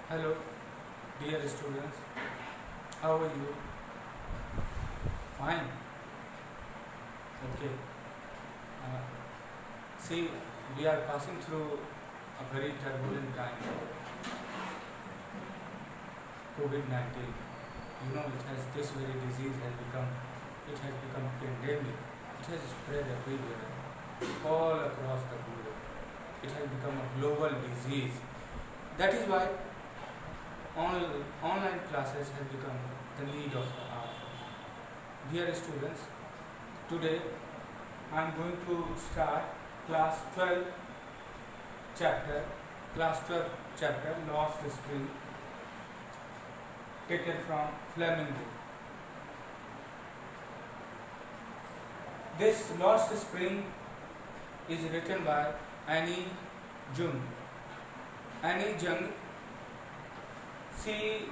Hello, dear students. How are you? Fine. Okay. Uh, See, we are passing through a very turbulent time. COVID-19. It has this very disease has become pandemic. It has spread everywhere, all across the globe. It has become a global disease. That is why online classes have become the need of the hour. Dear students, today I am going to start class 12 chapter, class 12 chapter Lost Spring, taken from Flamingo. This Lost Spring is written by Annie Jung. Annie Jung, she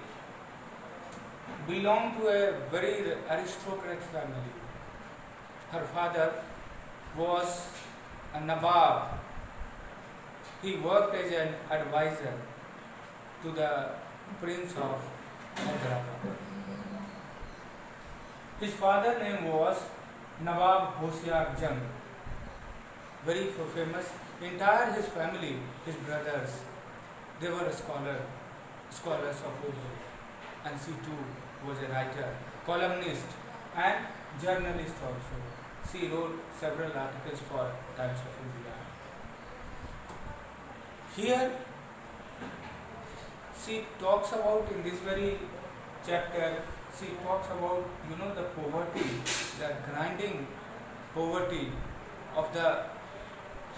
belonged to a very aristocratic family. Her father was a Nawab. He worked as an advisor to the Prince of Hyderabad. His father's name was Nawab Hoshiar Jung, very famous. Entire his family, his brothers, they were scholars of Urdu, and she too was a writer, columnist, and journalist also. She wrote several articles for Times of India. Here, she talks about in this very chapter. She talks about the poverty, the grinding poverty of the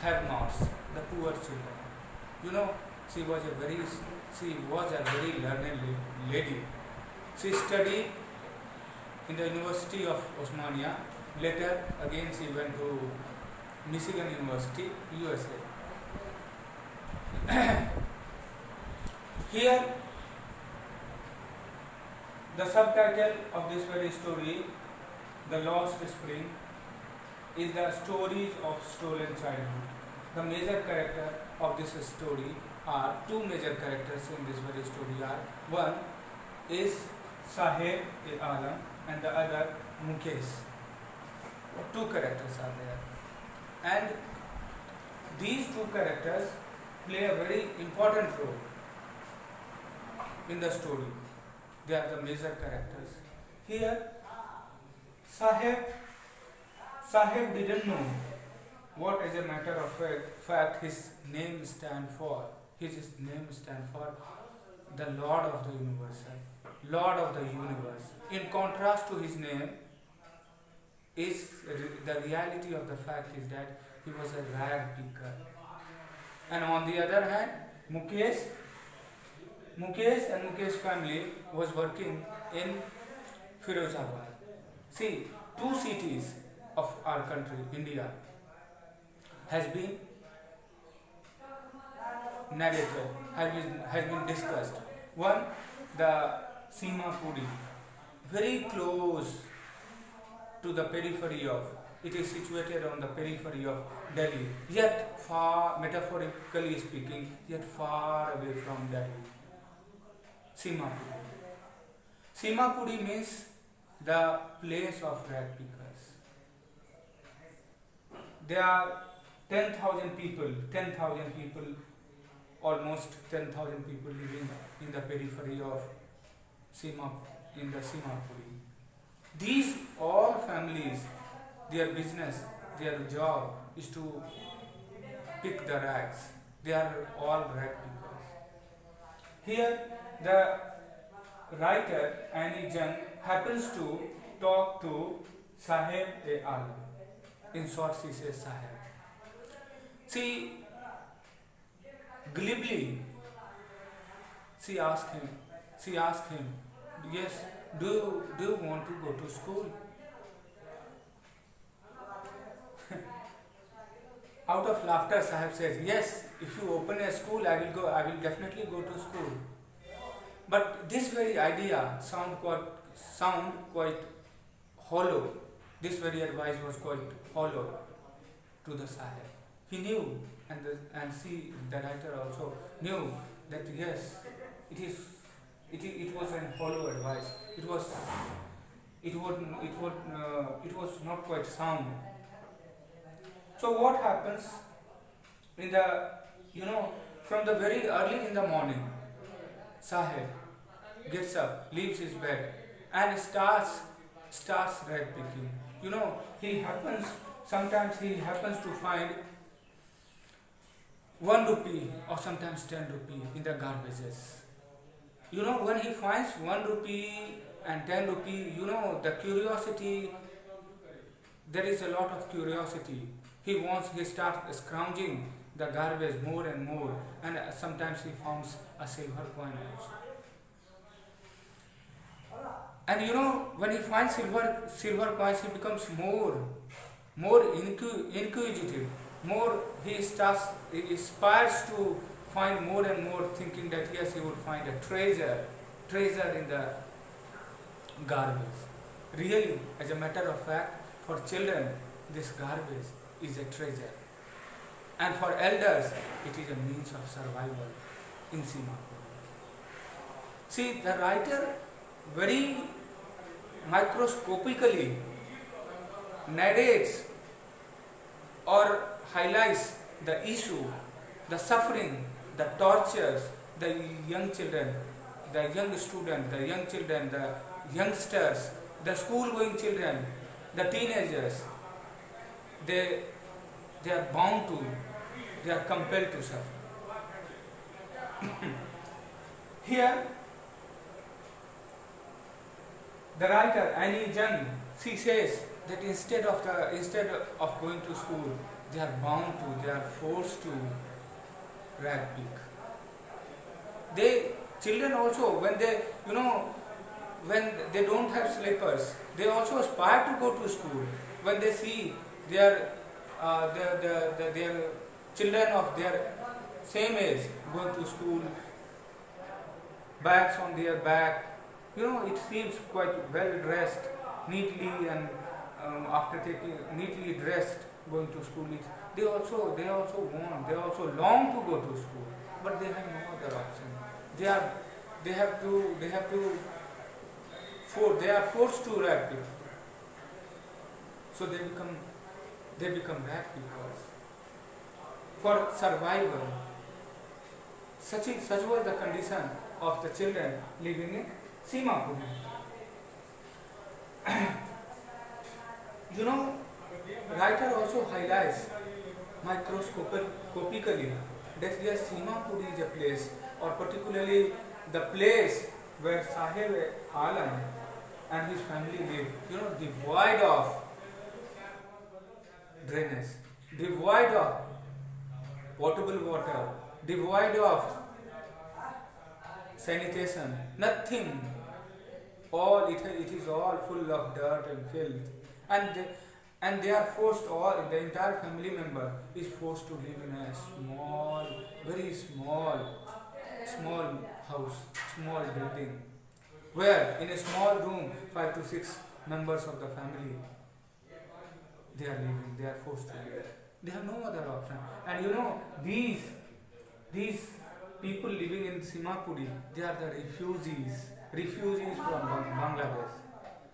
have-nots, the poor children. She was a very learned lady. She studied in the University of Osmania. Later, again, she went to Michigan University, USA. Here, the subtitle of this very story, The Lost Spring, is the stories of stolen childhood. The major character of this story are two major characters in this very story are one is Saheb Alam and the other Mukesh. Two characters are there, and these two characters play a very important role in the story. They are the major characters. Here, Saheb didn't know what, as a matter of fact, his name stands for. His name stands for the Lord of the Universal, Lord of the Universe. In contrast to his name, is the reality of the fact is that he was a rag picker. And on the other hand, Mukesh and Mukesh family was working in Firozabad. See, two cities of our country, India, has been narrated, has been discussed. One, the Sima Puri, very close to the periphery of, it is situated on the periphery of Delhi, yet far, metaphorically speaking, yet far away from Delhi. Simapuri. Simapuri means the place of rag pickers. There are 10,000 people, almost 10,000 people living in the periphery of in the Simapuri. These all families, their business, their job is to pick the rags. They are all rag pickers. Here, the writer Annie Jung happens to talk to Saheb-e-Alam. In short, she says Saheb. She glibly, she asked him, yes, do you want to go to school? Out of laughter, Saheb says, yes, if you open a school, I will definitely go to school. But this very idea sound quite hollow. This very advice was quite hollow to the Saheb. He knew, and the writer also knew that yes, it is it was an hollow advice. It was not quite sound. So what happens in the, from the very early in the morning, Sahib gets up, leaves his bed, and starts rag picking. He happens to find 1 rupee or sometimes 10 rupee in the garbages. When he finds 1 rupee and 10 rupee, the curiosity, there is a lot of curiosity. He starts scrounging the garbage more and more, and sometimes he finds a silver coin also. And when he finds silver coins, he becomes more inquisitive. More he aspires to find more and more, thinking that yes, he would find a treasure in the garbage. Really, as a matter of fact, for children, this garbage is a treasure, and for elders, it is a means of survival in Simapur. See, the writer very microscopically narrates or highlights the issue, the suffering, the tortures, the young children, the young students, the young children, the youngsters, the school-going children, the teenagers, they are bound to, they are compelled to suffer. Here, the writer Annie Jung, she says that instead of going to school, they are forced to rag pick. Children also, when they don't have slippers, they also aspire to go to school. When they see their children of their same age going to school, bags on their back, it seems quite well dressed, neatly, and after neatly dressed, going to school, they also long to go to school, but they have no other option. They are forced to rag pick. So they become rag pickers for survival. Such was the condition of the children living in Simapur. Writer also highlights microscopically that yes, Simapur is a place, or particularly the place where Sahib Alam and his family lived, devoid of drainage, devoid of potable water, devoid of sanitation, nothing. It is all full of dirt and filth, and they are forced. The entire family member is forced to live in a small, very small house, small building, where in a small room 5 to 6 members of the family they are living. They are forced to live. They have no other option. And these people living in Simapuri, they are the refugees from Bangladesh.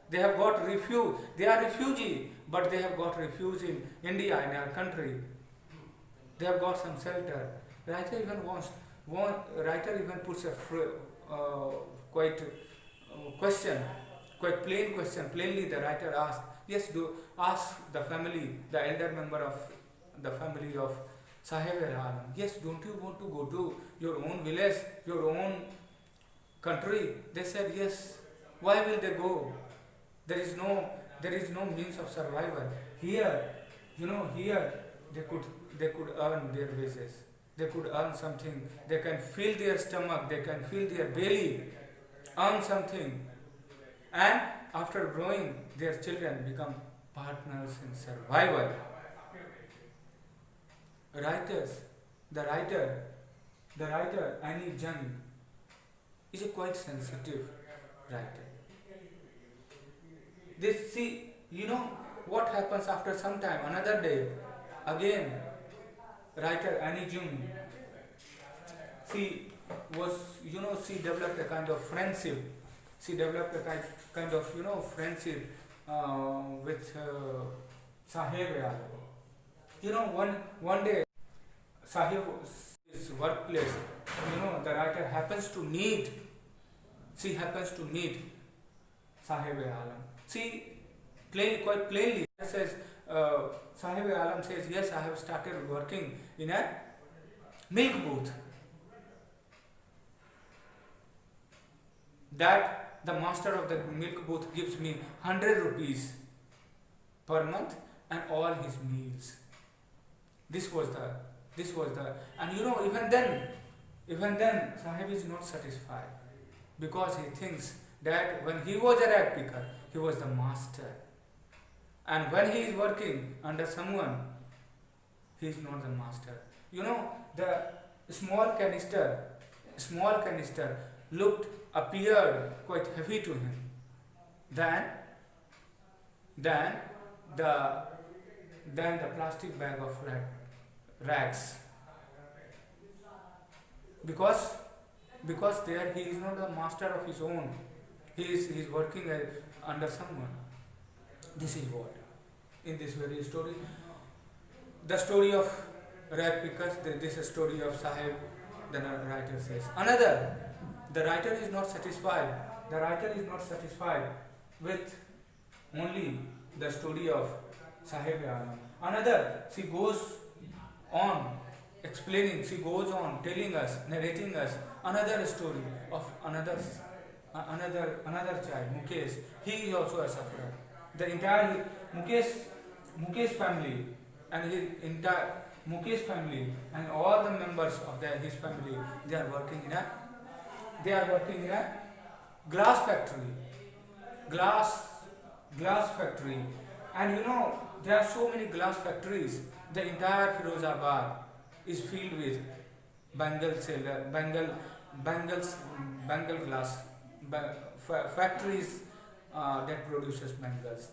They have got refuge. They are refugee, but they have got refuge in India, in our country. They have got some shelter. Writer even puts a quite plain question. Plainly, the writer asks, yes, ask the family, the elder member of the family of Sahib Alam. Yes, don't you want to go to your own village, your own country? They said yes. Why will they go? There is no means of survival. Here they could earn their wages. They could earn something. They can fill their stomach. They can fill their belly. Earn something. And after growing, their children become partners in survival. The writer Annie Jung is a quite sensitive writer. What happens after some time, another day, again, writer Annie Jung, was, she developed a kind of friendship. She developed a kind of, friendship with Sahib Yadav. One day, Sahib's workplace, the writer happens to meet, she happens to meet Sahib Alam. Quite plainly says, Sahib Alam says, yes, I have started working in a milk booth. That the master of the milk booth gives me 100 rupees per month and all his meals. This was the, and even then, Sahib is not satisfied, because he thinks that when he was a rag picker, he was the master, and when he is working under someone, he is not the master. The small canister appeared quite heavy to him than the plastic bag of rags, because there he is not the master of his own. He is working under someone. This is what, in this very story, the story of rag pickers, this is a story of Sahib, the writer says. The writer is not satisfied. The writer is not satisfied with only the story of Sahib Alam. She goes on explaining, she goes on telling us, narrating us another story of another child, Mukesh. He is also a sufferer. The entire Mukesh family and his entire Mukesh family and all the members of his family, they are working in a glass factory. Glass factory. And there are so many glass factories. The entire Firozabad is filled with Bengal glass factories that produces bangles.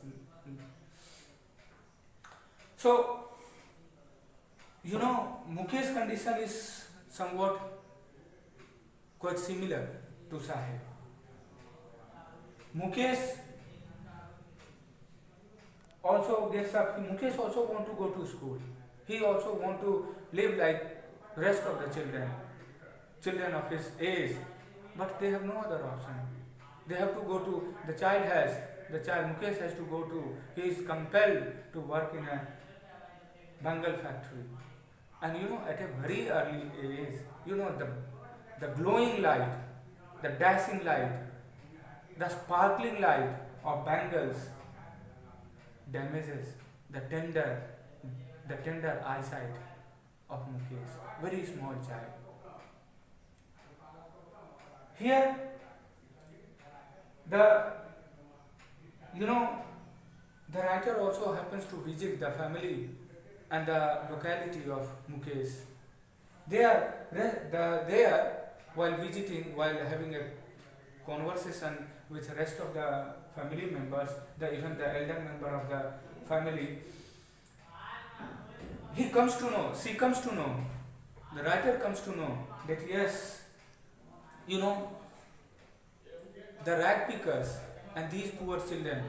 So, Mukesh's condition is somewhat quite similar to Sahib. Mukesh also gets up. Mukesh also want to go to school. He also want to live like rest of the children of his age, but they have no other option. They have to go to, the child Mukesh has to go to, he is compelled to work in a Bengal factory. And at a very early age, the glowing light, the dashing light, the sparkling light of bangles damages the tender eyesight of Mukesh, very small child. Here, the writer also happens to visit the family and the locality of Mukesh. There, while visiting, while having a conversation with the rest of the family members, even the elder member of the family, she comes to know, the writer comes to know that yes, the rag pickers and these poor children,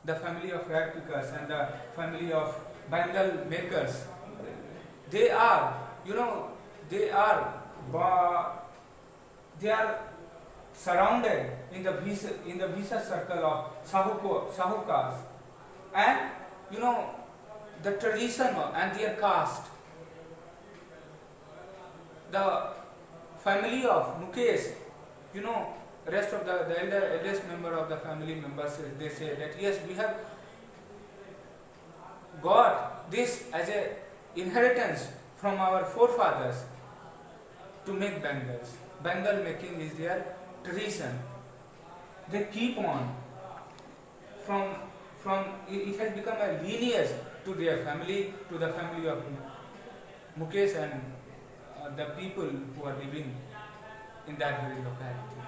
the family of rag pickers and the family of bangle makers, they are surrounded in the vicious circle of Sahukars, and the tradition and their caste. The family of Mukesh, rest of the eldest member of the family members, they say that yes, we have got this as a inheritance from our forefathers to make bangles. Bangle making is their tradition. They keep on from it has become a lineage to their family, to the family of Mukesh and the people who are living in that very locality.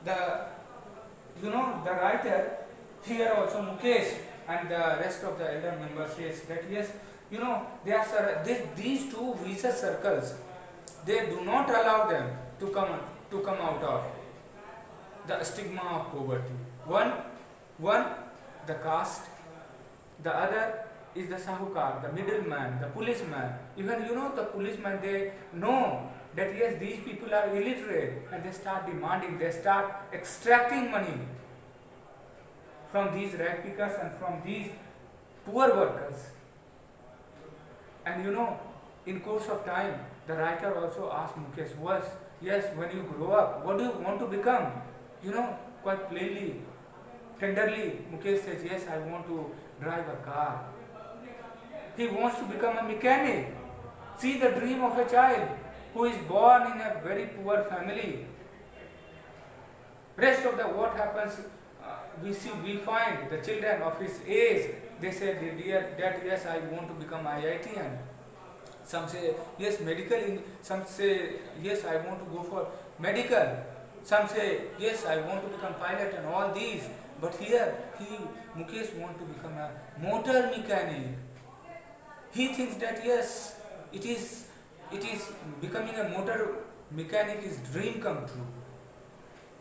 The writer here also, Mukesh and the rest of the elder members says that yes, these two vicious circles They do not allow them to come out of the stigma of poverty. One the caste, the other is the sahukar, the middleman, the policeman. Even the policeman, they know that yes, these people are illiterate, and they start demanding, they start extracting money from these rag pickers and from these poor workers. And in course of time, the writer also asked Mukesh, yes, when you grow up, what do you want to become? Quite plainly, tenderly, Mukesh says, yes, I want to drive a car. He wants to become a mechanic. See the dream of a child who is born in a very poor family. Rest of the what happens, we find the children of his age, they say, dear dad, yes, I want to become IITian. Some say, yes, medical. Some say, yes, I want to go for medical. Some say, yes, I want to become pilot and all these. But here, Mukesh wants to become a motor mechanic. He thinks that yes, it is becoming a motor mechanic is dream come true.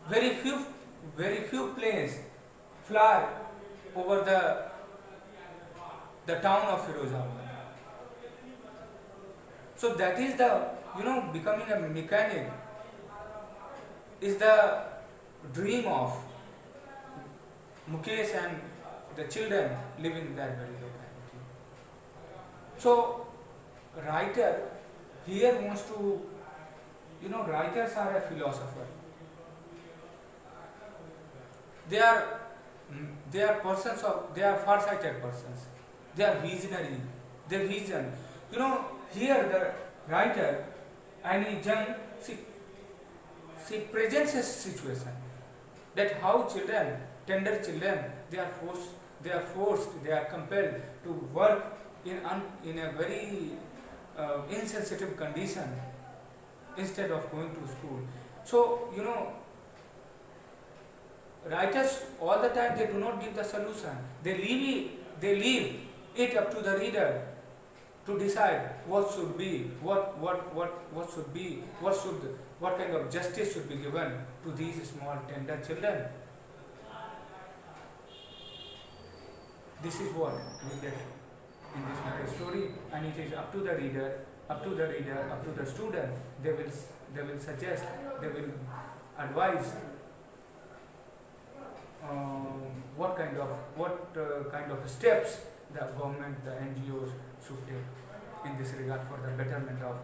Very few planes fly over the town of Firozabad. So that is the becoming a mechanic is the dream of Mukesh and the children living in that very locality. So writer here wants to, writers are a philosopher. They are persons they are far-sighted persons. They are visionary. They vision. Here the writer Annie Jung, she presents a situation that how tender children, they are compelled to work in a very insensitive condition instead of going to school. So writers all the time, they do not give the solution. They leave it up to the reader to decide what should be, what kind of justice should be given to these small tender children. This is what we get in this matter story, and it is up to the reader, up to the student. They will suggest, they will advise what kind of steps the government, the NGOs should take in this regard for the betterment of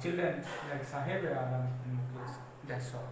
children like Sahib Alam in Mukesh. That's all.